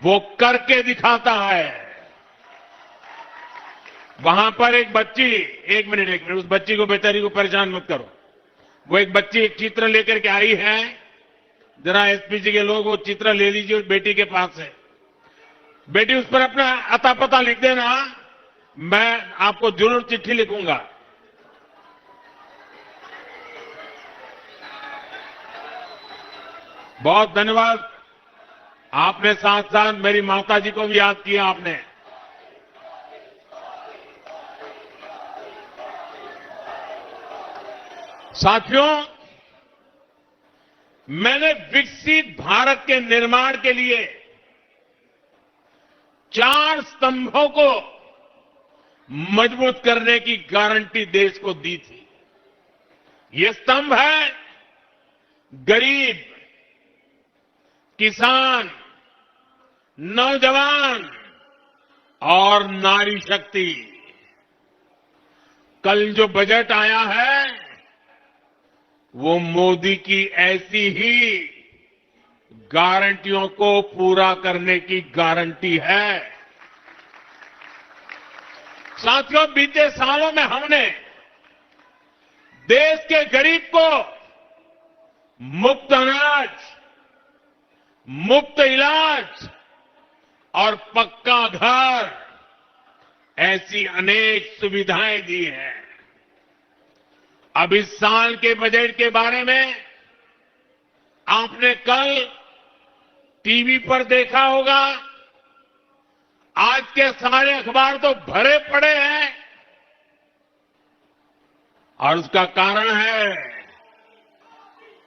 वो करके दिखाता है। वहां पर एक बच्ची, एक मिनट, उस बच्ची को, बेचारी को परेशान मत करो। वो एक बच्ची एक चित्र लेकर के आई है। जरा एसपीजी के लोग वो चित्र ले लीजिए उस बेटी के पास से। बेटी, उस पर अपना अता पता लिख देना, मैं आपको जरूर चिट्ठी लिखूंगा। बहुत धन्यवाद। आपने साथ साथ मेरी माता जी को भी याद किया आपने। साथियों, मैंने विकसित भारत के निर्माण के लिए 4 स्तंभों को मजबूत करने की गारंटी देश को दी थी। ये स्तंभ है गरीब, किसान, नौजवान और नारी शक्ति। कल जो बजट आया है वो मोदी की ऐसी ही गारंटियों को पूरा करने की गारंटी है। साथियों, बीते सालों में हमने देश के गरीब को मुफ्त अनाज, मुफ्त इलाज और पक्का घर, ऐसी अनेक सुविधाएं दी हैं। अब इस साल के बजट के बारे में आपने कल टीवी पर देखा होगा। आज के सारे अखबार तो भरे पड़े हैं और उसका कारण है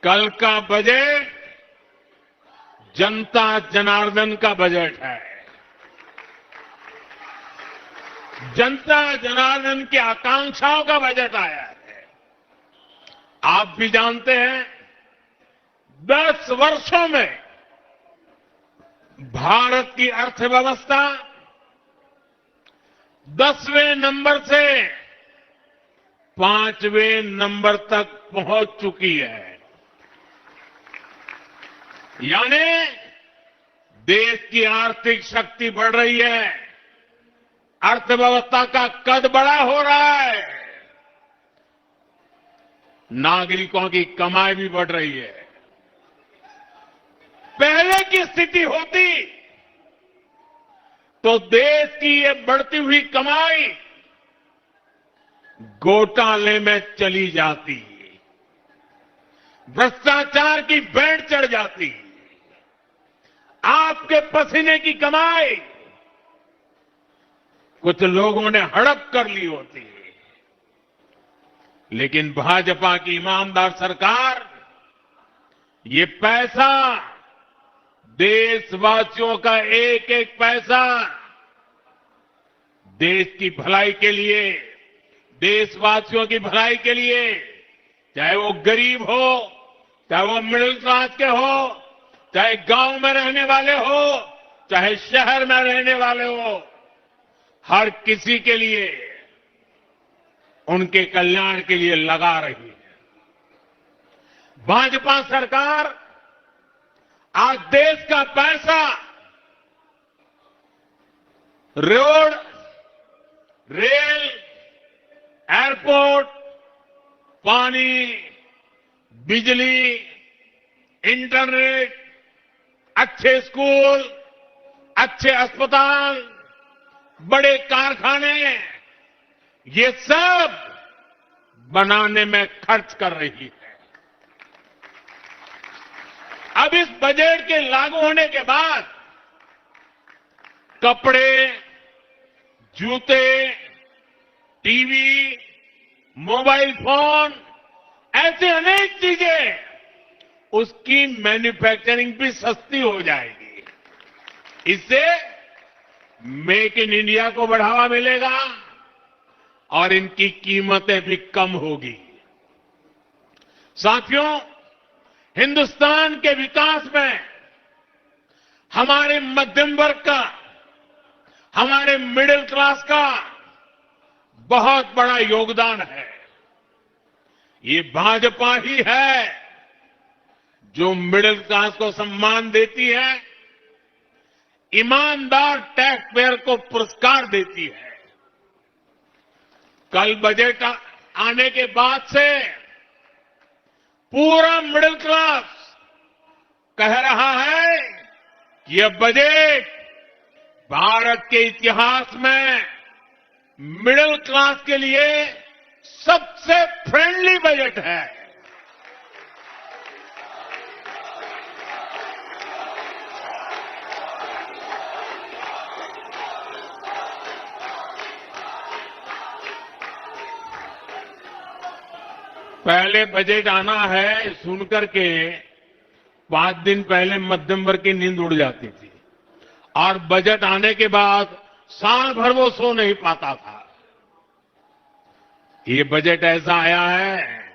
कल का बजट जनता जनार्दन का बजट है। जनता जनार्दन की आकांक्षाओं का बजट आया है। आप भी जानते हैं 10 वर्षों में भारत की अर्थव्यवस्था 10वें नंबर से 5वें नंबर तक पहुंच चुकी है। यानी देश की आर्थिक शक्ति बढ़ रही है, अर्थव्यवस्था का कद बड़ा हो रहा है, नागरिकों की कमाई भी बढ़ रही है। पहले की स्थिति होती तो देश की ये बढ़ती हुई कमाई घोटाले में चली जाती, भ्रष्टाचार की बैंड चढ़ जाती, आपके पसीने की कमाई कुछ लोगों ने हड़प कर ली होती। लेकिन भाजपा की ईमानदार सरकार ये पैसा, देशवासियों का एक एक पैसा देश की भलाई के लिए, देशवासियों की भलाई के लिए, चाहे वो गरीब हो, चाहे वो मिडिल क्लास के हो, चाहे गांव में रहने वाले हो, चाहे शहर में रहने वाले हो, हर किसी के लिए, उनके कल्याण के लिए लगा रही है। भाजपा सरकार आज देश का पैसा रोड, रेल, एयरपोर्ट, पानी, बिजली, इंटरनेट, अच्छे स्कूल, अच्छे अस्पताल, बड़े कारखाने, ये सब बनाने में खर्च कर रही है। अब इस बजट के लागू होने के बाद कपड़े, जूते, टीवी, मोबाइल फोन, ऐसे अनेक चीजें, उसकी मैन्युफैक्चरिंग भी सस्ती हो जाएगी। इससे मेक इन इंडिया को बढ़ावा मिलेगा और इनकी कीमतें भी कम होगी। साथियों, हिंदुस्तान के विकास में हमारे मध्यम वर्ग का, हमारे मिडिल क्लास का बहुत बड़ा योगदान है। ये भाजपा ही है जो मिडिल क्लास को सम्मान देती है, ईमानदार टैक्स पेयर को पुरस्कार देती है। कल बजट आने के बाद से पूरा मिडिल क्लास कह रहा है कि यह बजट भारत के इतिहास में मिडिल क्लास के लिए सबसे फ्रेंडली बजट है। पहले बजट आना है सुनकर के 5 दिन पहले मध्यम वर्ग की नींद उड़ जाती थी और बजट आने के बाद साल भर वो सो नहीं पाता था। ये बजट ऐसा आया है,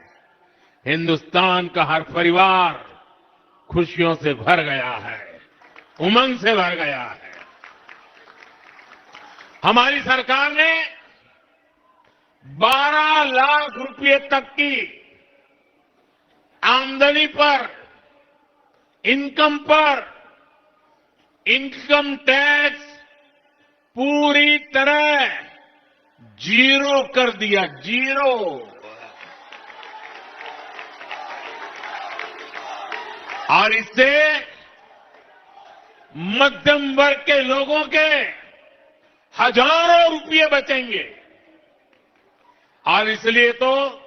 हिंदुस्तान का हर परिवार खुशियों से भर गया है, उमंग से भर गया है। हमारी सरकार ने 12 लाख रुपए तक की आमदनी पर, इनकम टैक्स पूरी तरह जीरो कर दिया, जीरो। और इससे मध्यम वर्ग के लोगों के हजारों रुपये बचेंगे। और इसलिए तो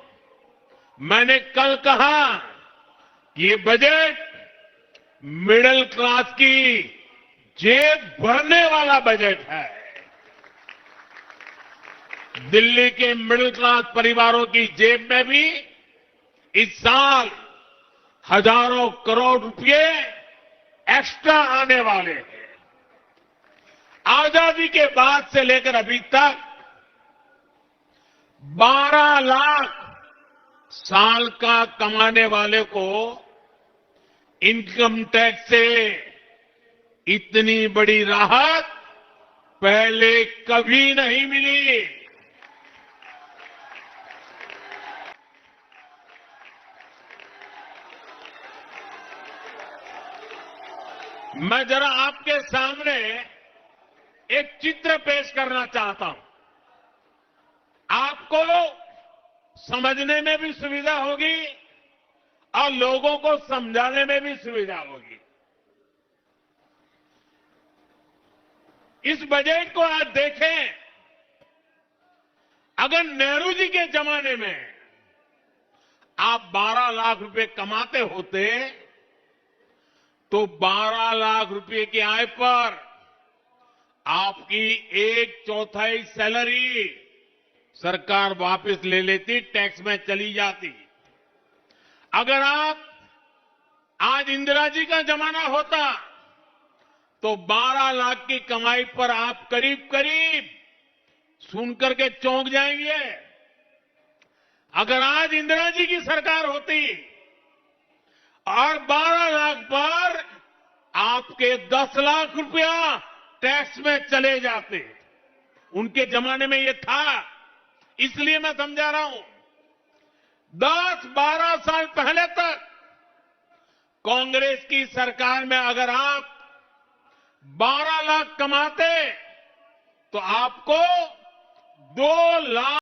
मैंने कल कहा कि ये बजट मिडिल क्लास की जेब भरने वाला बजट है। दिल्ली के मिडिल क्लास परिवारों की जेब में भी इस साल हजारों करोड़ रुपए एक्स्ट्रा आने वाले हैं। आजादी के बाद से लेकर अभी तक 12 लाख साल का कमाने वाले को इनकम टैक्स से इतनी बड़ी राहत पहले कभी नहीं मिली। मैं जरा आपके सामने एक चित्र पेश करना चाहता हूं। आपको समझने में भी सुविधा होगी और लोगों को समझाने में भी सुविधा होगी। इस बजट को आज देखें, अगर नेहरू जी के जमाने में आप 12 लाख रुपए कमाते होते तो 12 लाख रुपए की आय पर आपकी 1/4 सैलरी सरकार वापस ले लेती, टैक्स में चली जाती। अगर आप आज इंदिरा जी का जमाना होता तो 12 लाख की कमाई पर आप करीब करीब सुनकर के चौंक जाएंगे। अगर आज इंदिरा जी की सरकार होती और 12 लाख पर आपके 10 लाख रुपया टैक्स में चले जाते। उनके जमाने में ये था, इसलिए मैं समझा रहा हूं। 10-12 साल पहले तक कांग्रेस की सरकार में अगर आप 12 लाख कमाते तो आपको 2 लाख